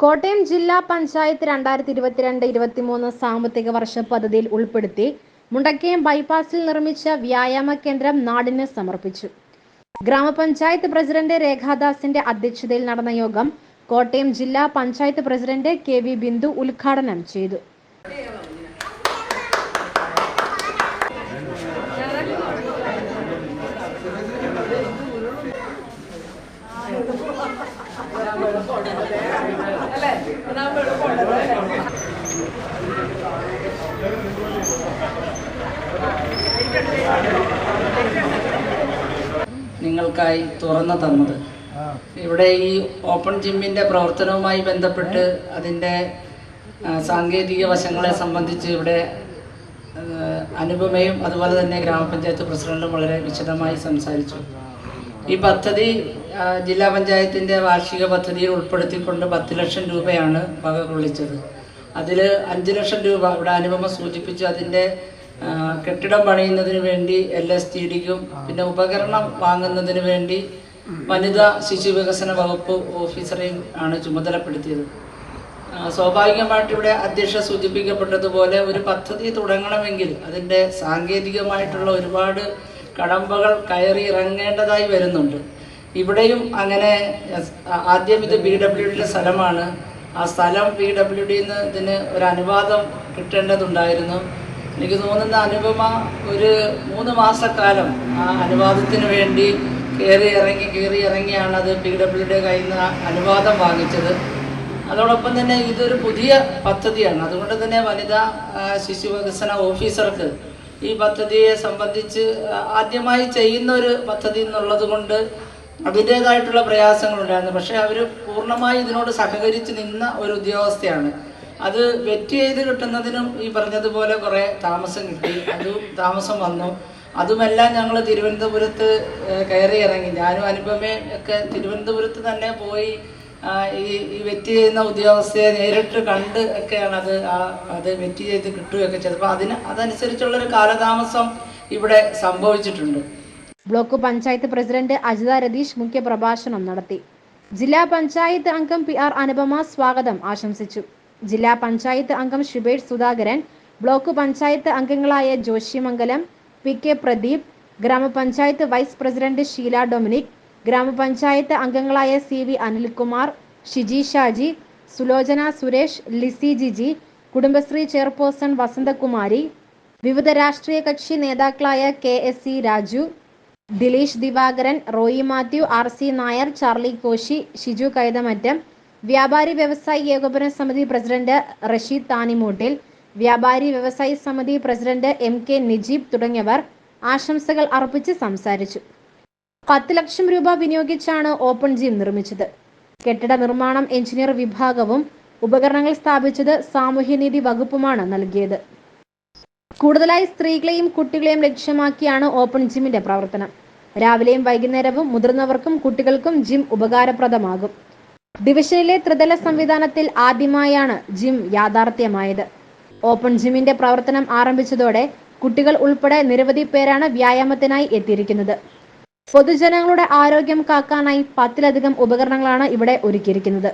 കോട്ടയം ജില്ലാ പഞ്ചായത്ത് 2022-23 സാമ്പത്തിക വർഷ പദ്ധതിയിൽ ഉൾപ്പെടുത്തി മുണ്ടക്കയം ബൈപ്പാസിൽ നിർമ്മിച്ച വ്യായാമ കേന്ദ്രം നാടിന് സമർപ്പിച്ചു. ഗ്രാമപഞ്ചായത്ത് പ്രസിഡന്റ് രേഖാദാസിന്റെ അധ്യക്ഷതയിൽ നടന്ന യോഗം കോട്ടയം ജില്ലാ പഞ്ചായത്ത് പ്രസിഡന്റ് KV ബിന്ദു ഉദ്ഘാടനം ചെയ്തു. നിങ്ങൾക്കായി തുറന്നു തന്നത്. ഇവിടെ ഈ ഓപ്പൺ ജിമ്മിൻ്റെ പ്രവർത്തനവുമായി ബന്ധപ്പെട്ട് അതിൻ്റെ സാങ്കേതിക വശങ്ങളെ സംബന്ധിച്ച് ഇവിടെ അനുപമയും അതുപോലെ തന്നെ ഗ്രാമപഞ്ചായത്ത് പ്രസിഡന്റും വളരെ വിശദമായി സംസാരിച്ചു. ഈ പദ്ധതി ജില്ലാ പഞ്ചായത്തിൻ്റെ വാർഷിക പദ്ധതിയിൽ ഉൾപ്പെടുത്തിക്കൊണ്ട് 10 ലക്ഷം രൂപയാണ് വക കൊള്ളിച്ചത്. അതിൽ 5 ലക്ഷം രൂപ ഇവിടെ അനുപമ സൂചിപ്പിച്ചു. അതിൻ്റെ കെട്ടിടം പണിയുന്നതിന് വേണ്ടി LSTDക്കും പിന്നെ ഉപകരണം വാങ്ങുന്നതിന് വേണ്ടി വനിതാ ശിശു വികസന വകുപ്പ് ഓഫീസറെയും ആണ് ചുമതലപ്പെടുത്തിയത്. സ്വാഭാവികമായിട്ട് ഇവിടെ അധ്യക്ഷ സൂചിപ്പിക്കപ്പെട്ടതുപോലെ ഒരു പദ്ധതി തുടങ്ങണമെങ്കിൽ അതിൻ്റെ സാങ്കേതികമായിട്ടുള്ള ഒരുപാട് കടമ്പകൾ കയറി ഇറങ്ങേണ്ടതായി വരുന്നുണ്ട്. ഇവിടെയും അങ്ങനെ ആദ്യം ഇത് PWDയുടെ സ്ഥലമാണ്. ആ സ്ഥലം PWDയിൽ നിന്ന് ഇതിന് ഒരു അനുവാദം കിട്ടേണ്ടതുണ്ടായിരുന്നു. എനിക്ക് തോന്നുന്ന അനുപമ ഒരു 3 മാസക്കാലം ആ അനുവാദത്തിന് വേണ്ടി കയറി ഇറങ്ങിയാണ് അത് PWDയുടെ കയ്യിൽ നിന്ന് അനുവാദം വാങ്ങിച്ചത്. അതോടൊപ്പം തന്നെ ഇതൊരു പുതിയ പദ്ധതിയാണ്. അതുകൊണ്ട് തന്നെ വനിതാ ശിശു വികസന ഓഫീസർക്ക് ഈ പദ്ധതിയെ സംബന്ധിച്ച് ആദ്യമായി ചെയ്യുന്ന ഒരു പദ്ധതി എന്നുള്ളത് കൊണ്ട് അതിൻ്റേതായിട്ടുള്ള പ്രയാസങ്ങളുണ്ടായിരുന്നു. പക്ഷേ അവർ പൂർണ്ണമായി ഇതിനോട് സഹകരിച്ച് നിന്ന ഒരു ഉദ്യോഗസ്ഥയാണ്. അത് വെറ്റ് ചെയ്ത് കിട്ടുന്നതിനും ഈ പറഞ്ഞതുപോലെ കുറേ താമസം കിട്ടി. താമസം വന്നു. അതുമെല്ലാം ഞങ്ങൾ തിരുവനന്തപുരത്ത് കയറി ഇറങ്ങി. ഞാനും അനുപമയും ഒക്കെ തിരുവനന്തപുരത്ത് തന്നെ പോയി ഈ വെറ്റ് ചെയ്യുന്ന ഉദ്യോഗസ്ഥയെ നേരിട്ട് കണ്ട് ഒക്കെയാണ് അത് വെറ്റ് ചെയ്ത് കിട്ടുകയൊക്കെ ചെയ്തത്. അപ്പോൾ അതനുസരിച്ചുള്ളൊരു കാലതാമസം ഇവിടെ സംഭവിച്ചിട്ടുണ്ട്. ബ്ലോക്ക് പഞ്ചായത്ത് പ്രസിഡന്റ് അജിത രതീഷ് മുഖ്യപ്രഭാഷണം നടത്തി. ജില്ലാ പഞ്ചായത്ത് അംഗം PR അനുപമ സ്വാഗതം ആശംസിച്ചു. ജില്ലാ പഞ്ചായത്ത് അംഗം ശുഭേഷ് സുധാകരൻ, ബ്ലോക്ക് പഞ്ചായത്ത് അംഗങ്ങളായ ജോഷിമംഗലം, PK പ്രദീപ്, ഗ്രാമപഞ്ചായത്ത് വൈസ് പ്രസിഡന്റ് ഷീല ഡൊമിനിക്, ഗ്രാമപഞ്ചായത്ത് അംഗങ്ങളായ CV അനിൽകുമാർ, ഷിജി ഷാജി, സുലോചന സുരേഷ്, ലിസി ജിജി, കുടുംബശ്രീ ചെയർപേഴ്സൺ വസന്തകുമാരി, വിവിധ രാഷ്ട്രീയ കക്ഷി നേതാക്കളായ KSC Raju, Dileesh Divakaran, Roy Mathew, RC Nair, Charlie Koshy, Shiju Kaithamattam, വ്യാപാരി വ്യവസായി ഏകോപന സമിതി പ്രസിഡന്റ് റഷീദ് താനിമൂട്ടിൽ, വ്യാപാരി വ്യവസായി സമിതി പ്രസിഡന്റ് MK നിജീബ് തുടങ്ങിയവർ ആശംസകൾ അർപ്പിച്ച് സംസാരിച്ചു. 10 ലക്ഷം രൂപ വിനിയോഗിച്ചാണ് ഓപ്പൺ ജിം നിർമ്മിച്ചത്. കെട്ടിട നിർമ്മാണം എഞ്ചിനീയർ വിഭാഗവും ഉപകരണങ്ങൾ സ്ഥാപിച്ചത് സാമൂഹ്യനീതി വകുപ്പുമാണ് നൽകിയത്. കൂടുതലായി സ്ത്രീകളെയും കുട്ടികളെയും ലക്ഷ്യമാക്കിയാണ് ഓപ്പൺ ജിമ്മിന്റെ പ്രവർത്തനം. രാവിലെയും വൈകുന്നേരവും മുതിർന്നവർക്കും കുട്ടികൾക്കും ജിം ഉപകാരപ്രദമാകും. ഡിവിഷനിലെ ത്രിതല സംവിധാനത്തിൽ ആദ്യമായാണ് ജിം യാഥാർത്ഥ്യമായത്. ഓപ്പൺ ജിമ്മിന്റെ പ്രവർത്തനം ആരംഭിച്ചതോടെ കുട്ടികൾ ഉൾപ്പെടെ നിരവധി പേരാണ് വ്യായാമത്തിനായി എത്തിയിരിക്കുന്നത്. പൊതുജനങ്ങളുടെ ആരോഗ്യം കാക്കാനായി 10ലധികം ഉപകരണങ്ങളാണ് ഇവിടെ ഒരുക്കിയിരിക്കുന്നത്.